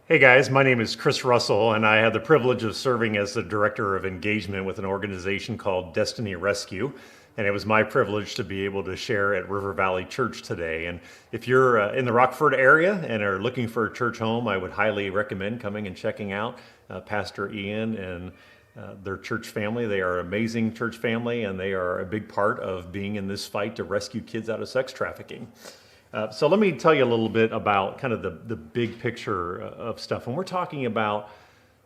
Hey guys, my name is Chris Russell, and I had the privilege of serving as the Director of Engagement with an organization called Destiny Rescue. And it was my privilege to be able to share at River Valley Church today. And if you're in the Rockford area and are looking for a church home, I would highly recommend coming and checking out Pastor Ian and their church family. They are an amazing church family, and they are a big part of being in this fight to rescue kids out of sex trafficking. So let me tell you a little bit about kind of the big picture of stuff. When we're talking about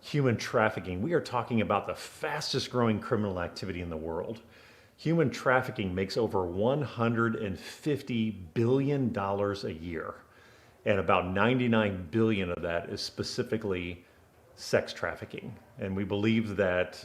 human trafficking, we are talking about the fastest growing criminal activity in the world. Human trafficking makes over $150 billion a year, and about 99 billion of that is specifically sex trafficking. And we believe that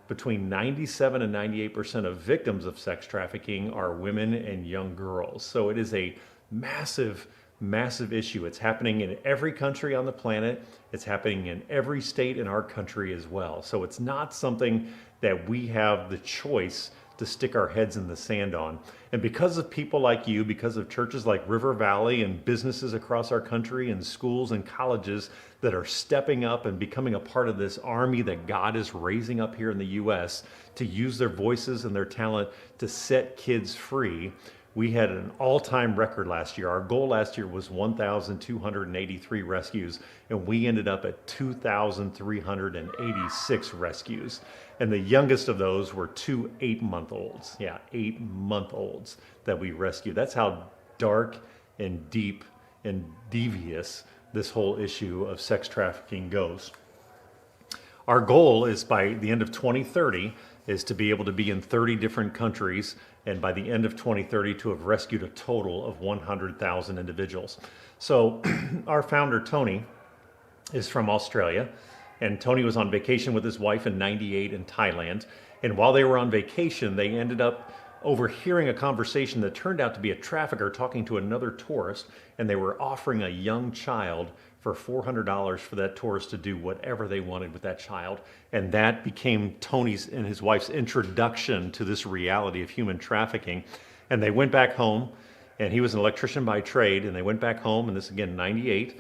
between 97 and 98% of victims of sex trafficking are women and young girls. So it is a massive, massive issue. It's happening in every country on the planet. It's happening in every state in our country as well. So it's not something that we have the choice to stick our heads in the sand on. And because of people like you, because of churches like River Valley and businesses across our country and schools and colleges that are stepping up and becoming a part of this army that God is raising up here in the U.S. to use their voices and their talent to set kids free, we had an all-time record last year. Our goal last year was 1,283 rescues, and we ended up at 2,386 rescues. And the youngest of those were two 8-month-olds. Yeah, 8-month-olds that we rescued. That's how dark and deep and devious this whole issue of sex trafficking goes. Our goal is by the end of 2030 is to be able to be in 30 different countries, and by the end of 2030 to have rescued a total of 100,000 individuals. So our founder, Tony, is from Australia, and Tony was on vacation with his wife in '98 in Thailand. And while they were on vacation, they ended up overhearing a conversation that turned out to be a trafficker talking to another tourist, and they were offering a young child for $400 for that tourist to do whatever they wanted with that child. And that became Tony's and his wife's introduction to this reality of human trafficking. And they went back home, and he was an electrician by trade, and they went back home, and this again, '98,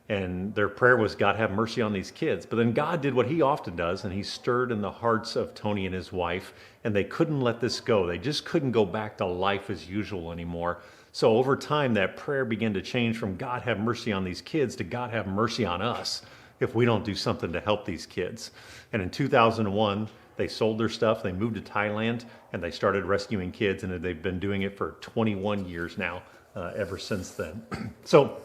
and their prayer was, God, have mercy on these kids. But then God did what he often does, and he stirred in the hearts of Tony and his wife, and they couldn't let this go. They just couldn't go back to life as usual anymore. So over time, that prayer began to change from God have mercy on these kids to God have mercy on us if we don't do something to help these kids. And in 2001, they sold their stuff, they moved to Thailand, and they started rescuing kids, and they've been doing it for 21 years now, ever since then. So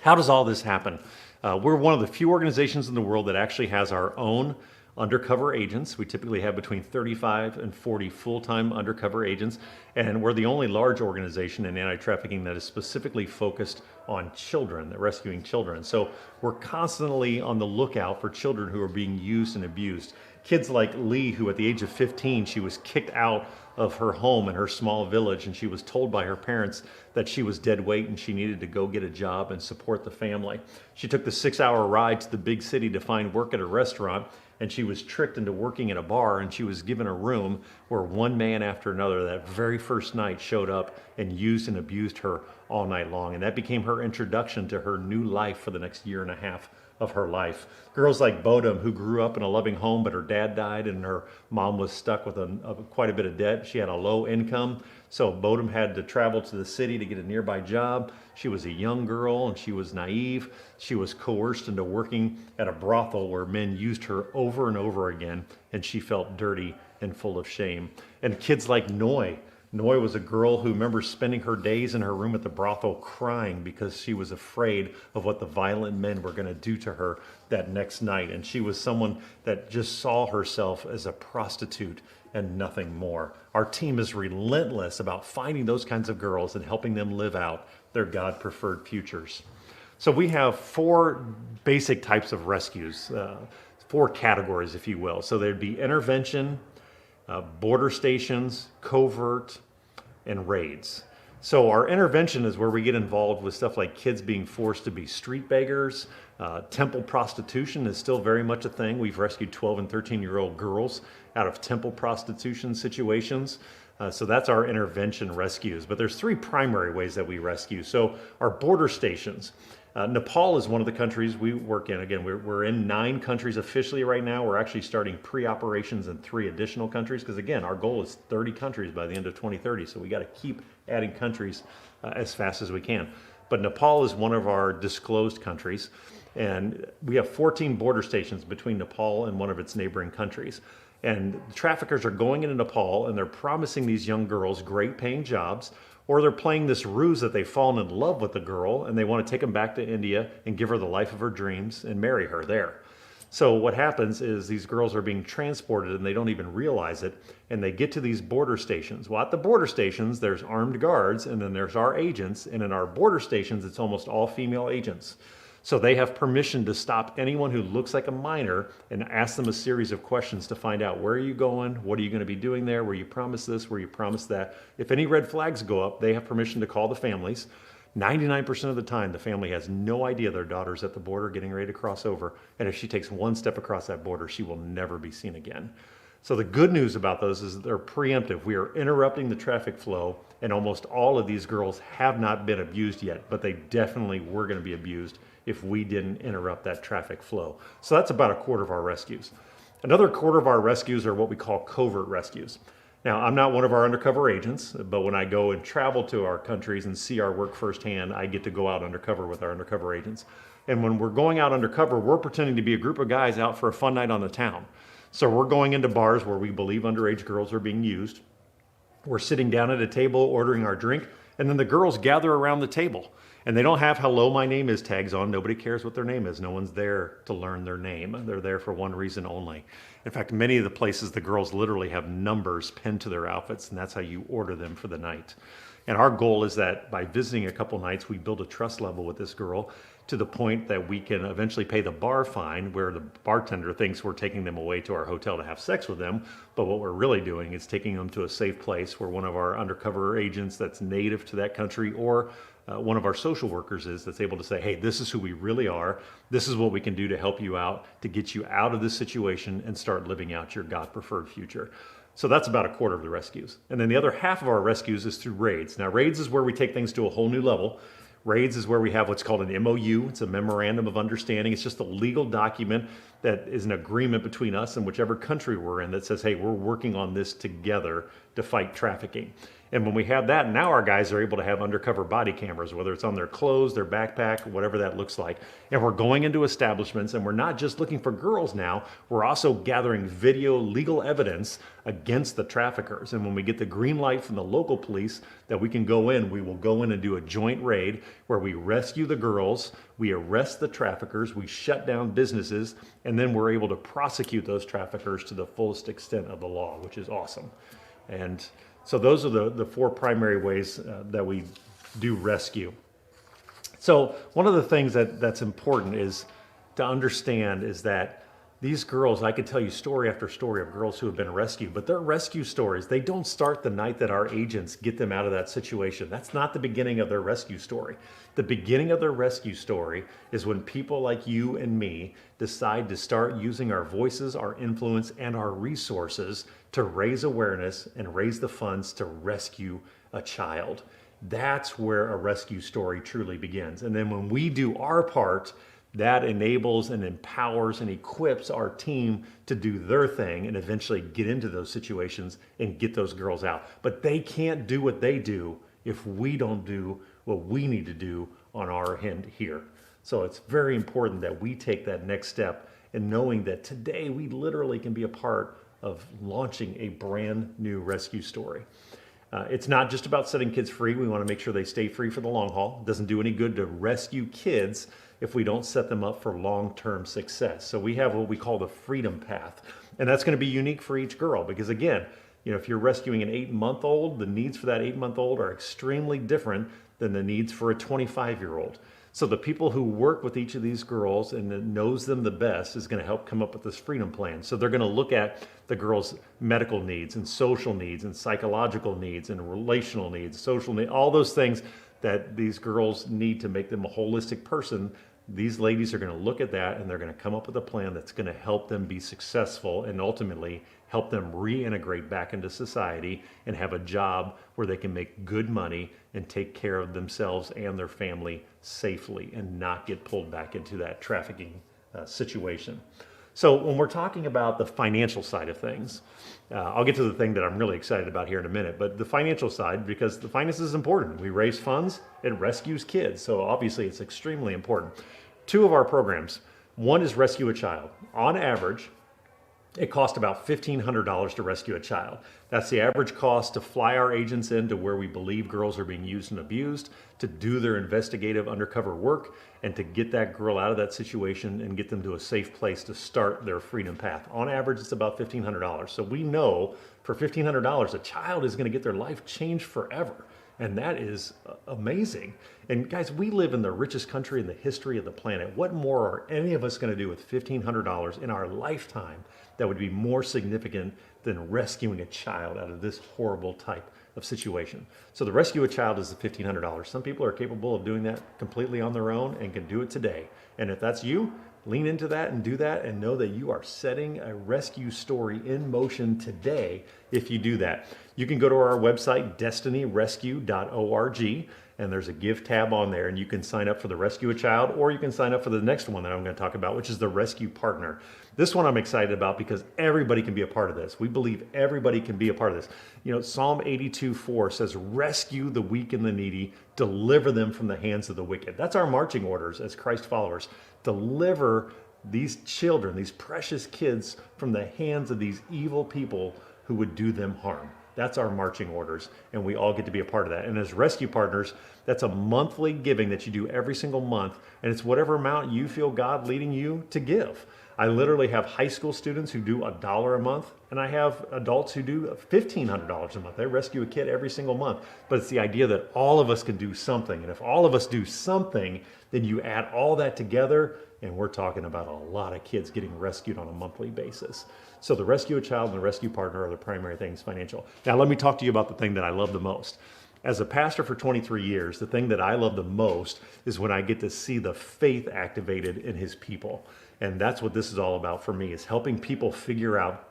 how does all this happen? We're one of the few organizations in the world that actually has our own undercover agents. We typically have between 35 and 40 full-time undercover agents, and we're the only large organization in anti-trafficking that is specifically focused on children, rescuing children. So we're constantly on the lookout for children who are being used and abused. Kids like Lee, who at the age of 15, she was kicked out of her home in her small village, and she was told by her parents that she was dead weight and she needed to go get a job and support the family. She took the 6-hour ride to the big city to find work at a restaurant, and she was tricked into working in a bar, and she was given a room where one man after another that very first night showed up and used and abused her all night long. And that became her introduction to her new life for the next year and a half of her life. Girls like Bodum, who grew up in a loving home, but her dad died and her mom was stuck with quite a bit of debt. She had a low income, so Bodum had to travel to the city to get a nearby job. She was a young girl and she was naive. She was coerced into working at a brothel where men used her over and over again, and she felt dirty and full of shame. And kids like Noi. Noi was a girl who remembers spending her days in her room at the brothel crying because she was afraid of what the violent men were going to do to her that next night. And she was someone that just saw herself as a prostitute and nothing more. Our team is relentless about finding those kinds of girls and helping them live out their God-preferred futures. So we have 4 basic types of rescues, 4 categories, if you will. So there'd be intervention, border stations, covert, and raids. So our intervention is where we get involved with stuff like kids being forced to be street beggars. Temple prostitution is still very much a thing. We've rescued 12 and 13-year-old girls out of temple prostitution situations. So that's our intervention rescues. But there's 3 primary ways that we rescue. So our border stations. Nepal is one of the countries we work in. Again, we're in 9 countries officially right now. We're actually starting pre-operations in 3 additional countries because, again, our goal is 30 countries by the end of 2030. So we got to keep adding countries as fast as we can. But Nepal is one of our disclosed countries, and we have 14 border stations between Nepal and one of its neighboring countries. And the traffickers are going into Nepal and they're promising these young girls great paying jobs, or they're playing this ruse that they've fallen in love with the girl and they want to take them back to India and give her the life of her dreams and marry her there. So what happens is these girls are being transported and they don't even realize it, and they get to these border stations. Well, at the border stations, there's armed guards, and then there's our agents, and in our border stations, it's almost all female agents. So they have permission to stop anyone who looks like a minor and ask them a series of questions to find out, where are you going? What are you going to be doing there? Were you promised this? Were you promised that? If any red flags go up, they have permission to call the families. 99% of the time, the family has no idea their daughter's at the border getting ready to cross over. And if she takes one step across that border, she will never be seen again. So the good news about those is they're preemptive. We are interrupting the traffic flow, and almost all of these girls have not been abused yet, but they definitely were going to be abused if we didn't interrupt that traffic flow. So that's about a quarter of our rescues. Another quarter of our rescues are what we call covert rescues. Now, I'm not one of our undercover agents, but when I go and travel to our countries and see our work firsthand, I get to go out undercover with our undercover agents. And when we're going out undercover, we're pretending to be a group of guys out for a fun night on the town. So we're going into bars where we believe underage girls are being used. We're sitting down at a table ordering our drink, and then the girls gather around the table. And they don't have hello, my name is tags on. Nobody cares what their name is. No one's there to learn their name. They're there for one reason only. In fact, many of the places, the girls literally have numbers pinned to their outfits, and that's how you order them for the night. And our goal is that by visiting a couple nights, we build a trust level with this girl to the point that we can eventually pay the bar fine, where the bartender thinks we're taking them away to our hotel to have sex with them. But what we're really doing is taking them to a safe place where one of our undercover agents that's native to that country, or one of our social workers is, that's able to say, hey, this is who we really are. This is what we can do to help you out, to get you out of this situation and start living out your God-preferred future. So that's about a quarter of the rescues. And then the other half of our rescues is through raids. Now, raids is where we take things to a whole new level. Raids is where we have what's called an MOU. It's a memorandum of understanding. It's just a legal document that is an agreement between us and whichever country we're in that says, hey, we're working on this together to fight trafficking. And when we have that, now our guys are able to have undercover body cameras, whether it's on their clothes, their backpack, whatever that looks like. And we're going into establishments, and we're not just looking for girls now, we're also gathering video legal evidence against the traffickers. And when we get the green light from the local police that we can go in, we will go in and do a joint raid where we rescue the girls, we arrest the traffickers, we shut down businesses, and then we're able to prosecute those traffickers to the fullest extent of the law, which is awesome. And so those are the 4 primary ways that we do rescue. So one of the things that's important is to understand is that these girls, I could tell you story after story of girls who have been rescued, but their rescue stories, they don't start the night that our agents get them out of that situation. That's not the beginning of their rescue story. The beginning of their rescue story is when people like you and me decide to start using our voices, our influence, and our resources to raise awareness and raise the funds to rescue a child. That's where a rescue story truly begins. And then when we do our part, that enables and empowers and equips our team to do their thing and eventually get into those situations and get those girls out. But they can't do what they do if we don't do what we need to do on our end here. So it's very important that we take that next step in knowing that today we literally can be a part of launching a brand new rescue story. It's not just about setting kids free. We want to make sure they stay free for the long haul. It doesn't do any good to rescue kids if we don't set them up for long-term success. So we have what we call the freedom path. And that's going to be unique for each girl because, again, if you're rescuing an 8-month-old, the needs for that 8-month-old are extremely different than the needs for a 25-year-old. So the people who work with each of these girls and that knows them the best is going to help come up with this freedom plan. So they're going to look at the girls' medical needs and social needs and psychological needs and relational needs, social needs, all those things that these girls need to make them a holistic person. These ladies are going to look at that and they're going to come up with a plan that's going to help them be successful and ultimately help them reintegrate back into society and have a job where they can make good money and take care of themselves and their family safely and not get pulled back into that trafficking situation. So when we're talking about the financial side of things, I'll get to the thing that I'm really excited about here in a minute, but the financial side, because the finances is important. We raise funds, it rescues kids, so obviously it's extremely important. Two of our programs, one is Rescue a Child. On average, it costs about $1,500 to rescue a child. That's the average cost to fly our agents into where we believe girls are being used and abused, to do their investigative undercover work, and to get that girl out of that situation and get them to a safe place to start their freedom path. On average, it's about $1,500. So we know for $1,500, a child is going to get their life changed forever. And that is amazing. And guys, we live in the richest country in the history of the planet. What more are any of us going to do with $1,500 in our lifetime that would be more significant than rescuing a child out of this horrible type of situation? So the Rescue a Child is the $1,500. Some people are capable of doing that completely on their own and can do it today. And if that's you, lean into that and do that and know that you are setting a rescue story in motion today if you do that. You can go to our website, destinyrescue.org, and there's a give tab on there, and you can sign up for the Rescue a Child, or you can sign up for the next one that I'm going to talk about, which is the Rescue Partner. This one I'm excited about because everybody can be a part of this. We believe everybody can be a part of this. You know, Psalm 82:4 says, rescue the weak and the needy, deliver them from the hands of the wicked. That's our marching orders as Christ followers. Deliver these children, these precious kids, from the hands of these evil people who would do them harm. That's our marching orders, and we all get to be a part of that. And as rescue partners, that's a monthly giving that you do every single month, and it's whatever amount you feel God leading you to give. I literally have high school students who do $1 a month, and I have adults who do $1,500 a month. They rescue a kid every single month. But it's the idea that all of us can do something, and if all of us do something, then you add all that together, and we're talking about a lot of kids getting rescued on a monthly basis. So the Rescue a Child and the Rescue Partner are the primary things financial. Now let me talk to you about the thing that I love the most. As a pastor for 23 years, the thing that I love the most is when I get to see the faith activated in his people. And that's what this is all about for me, is helping people figure out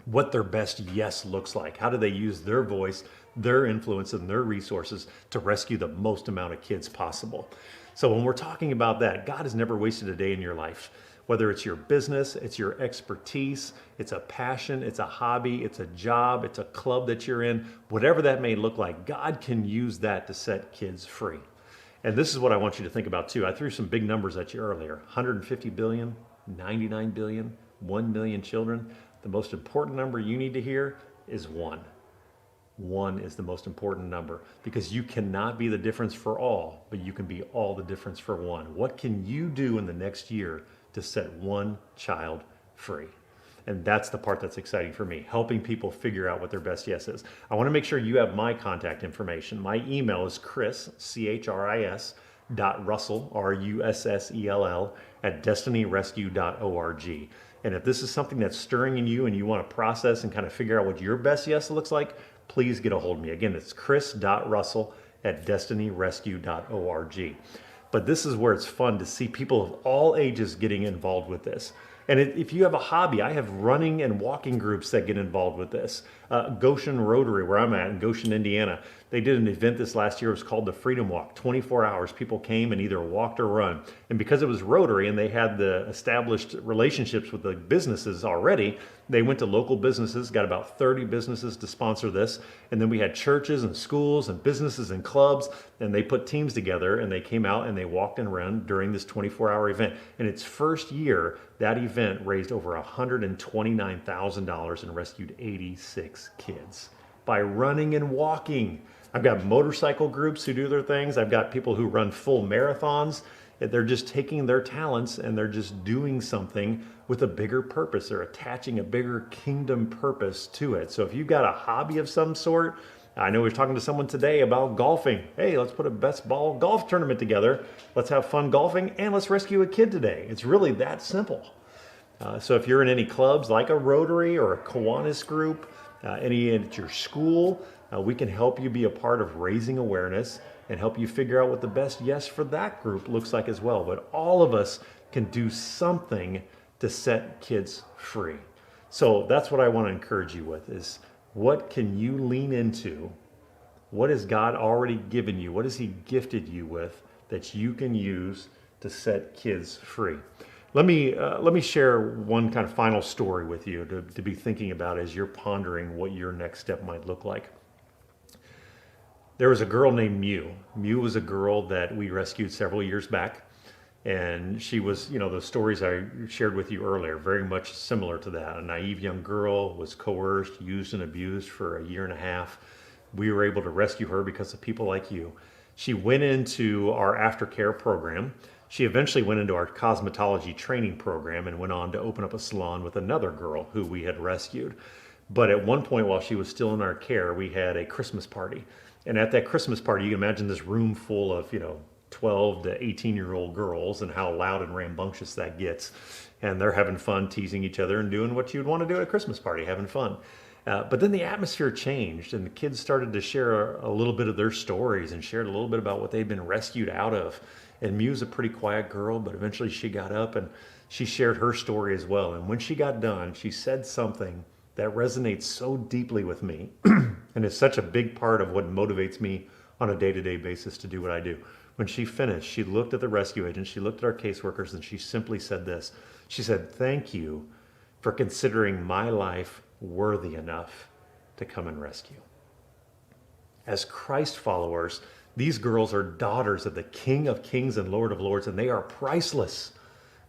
what their best yes looks like. How do they use their voice, their influence, and their resources to rescue the most amount of kids possible. So when we're talking about that, God has never wasted a day in your life. Whether it's your business, it's your expertise, it's a passion, it's a hobby, it's a job, it's a club that you're in, whatever that may look like, God can use that to set kids free. And this is what I want you to think about too. I threw some big numbers at you earlier. 150 billion, 99 billion, 1 million children. The most important number you need to hear is 1. 1 is the most important number, because you cannot be the difference for all, but you can be all the difference for 1. What can you do in the next year to set 1 child free? And that's the part that's exciting for me, helping people figure out what their best yes is. I want to make sure you have my contact information. My email is Chris, C-H-R-I-S, .Russell, R-U-S-S-E-L-L, at destinyrescue.org. And if this is something that's stirring in you and you want to process and kind of figure out what your best yes looks like, please get a hold of me. Again, it's chris.russell at destinyrescue.org. But this is where it's fun to see people of all ages getting involved with this. And if you have a hobby, I have running and walking groups that get involved with this. Goshen Rotary, where I'm at in Goshen, Indiana, they did an event this last year. It was called the Freedom Walk. 24 hours, people came and either walked or run. And because it was Rotary and they had the established relationships with the businesses already, they went to local businesses, got about 30 businesses to sponsor this. And then we had churches and schools and businesses and clubs, and they put teams together and they came out and they walked and ran during this 24-hour event. In its first year, that event raised over $129,000 and rescued 86 kids by running and walking. I've got motorcycle groups who do their things. I've got people who run full marathons. They're just taking their talents and they're just doing something with a bigger purpose. They're attaching a bigger kingdom purpose to it. So if you've got a hobby of some sort, I know we were talking to someone today about golfing. Hey, let's put a best ball golf tournament together. Let's have fun golfing and let's rescue a kid today. It's really that simple. So if you're in any clubs like a Rotary or a Kiwanis group, any at your school, we can help you be a part of raising awareness and help you figure out what the best yes for that group looks like as well. But all of us can do something to set kids free. So that's what I want to encourage you with is what can you lean into? What has God already given you? What has He gifted you with that you can use to set kids free? Let me share one kind of final story with you to be thinking about as you're pondering what your next step might look like. There was a girl named Mew. Mew was a girl that we rescued several years back. And she was, the stories I shared with you earlier, very much similar to that. A naive young girl was coerced, used, and abused for a year and a half. We were able to rescue her because of people like you. She went into our aftercare program. She eventually went into our cosmetology training program and went on to open up a salon with another girl who we had rescued. But at one point while she was still in our care, we had a Christmas party. And at that Christmas party, you can imagine this room full of, 12 to 18-year-old girls and how loud and rambunctious that gets. And they're having fun, teasing each other and doing what you'd want to do at a Christmas party, having fun. But then the atmosphere changed and the kids started to share a little bit of their stories and shared a little bit about what they'd been rescued out of. And Mew's a pretty quiet girl, but eventually she got up and she shared her story as well. And when she got done, she said something that resonates so deeply with me and is such a big part of what motivates me on a day-to-day basis to do what I do. When she finished, she looked at the rescue agent, she looked at our caseworkers, and she simply said this. She said, "Thank you for considering my life worthy enough to come and rescue." As Christ followers, these girls are daughters of the King of Kings and Lord of Lords, and they are priceless,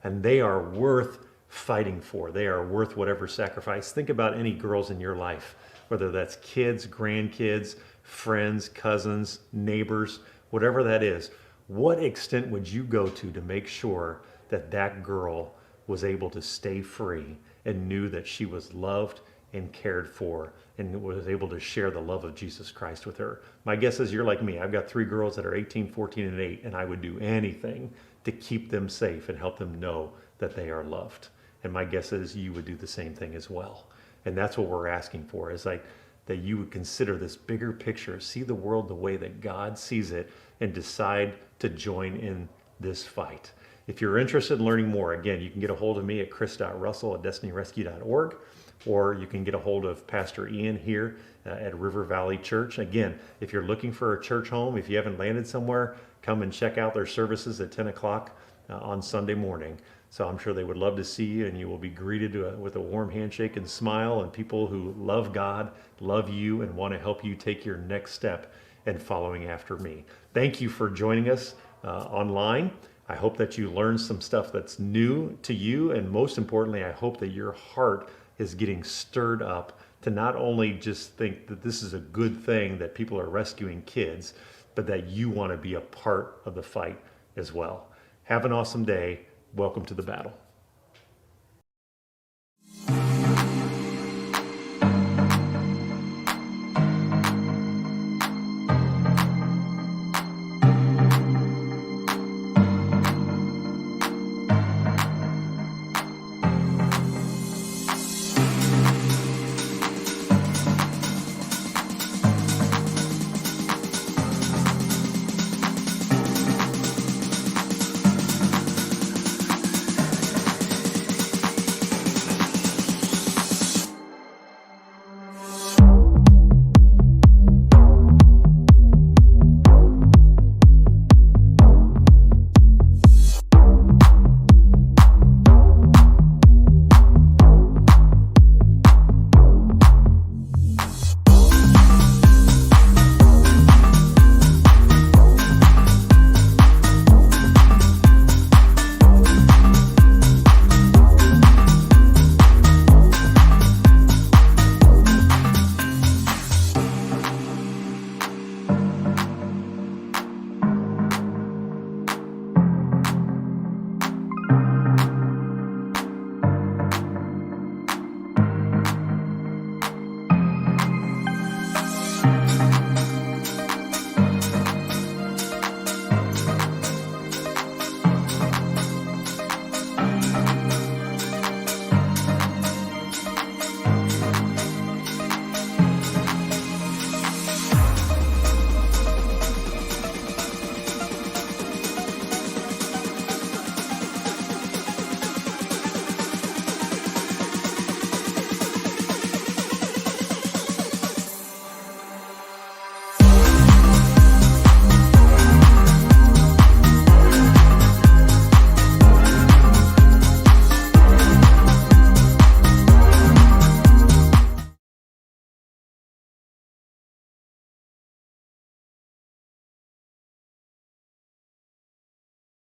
and they are worth fighting for. They are worth whatever sacrifice. Think about any girls in your life, whether that's kids, grandkids, friends, cousins, neighbors, whatever that is. What extent would you go to make sure that that girl was able to stay free and knew that she was loved and cared for and was able to share the love of Jesus Christ with her? My guess is you're like me. I've got 3 girls that are 18, 14, and 8, and I would do anything to keep them safe and help them know that they are loved. And my guess is you would do the same thing as well. And that's what we're asking for, is like that you would consider this bigger picture, see the world the way that God sees it, and decide to join in this fight. If you're interested in learning more, again, you can get a hold of me at chris.russell@destinyrescue.org, or you can get a hold of Pastor Ian here at River Valley Church. Again, if you're looking for a church home, if you haven't landed somewhere, come and check out their services at 10 o'clock on Sunday morning. So I'm sure they would love to see you, and you will be greeted with a warm handshake and smile, and people who love God, love you, and want to help you take your next step in following after me. Thank you for joining us online. I hope that you learned some stuff that's new to you, and most importantly, I hope that your heart is getting stirred up to not only just think that this is a good thing that people are rescuing kids, but that you want to be a part of the fight as well. Have an awesome day. Welcome to the battle.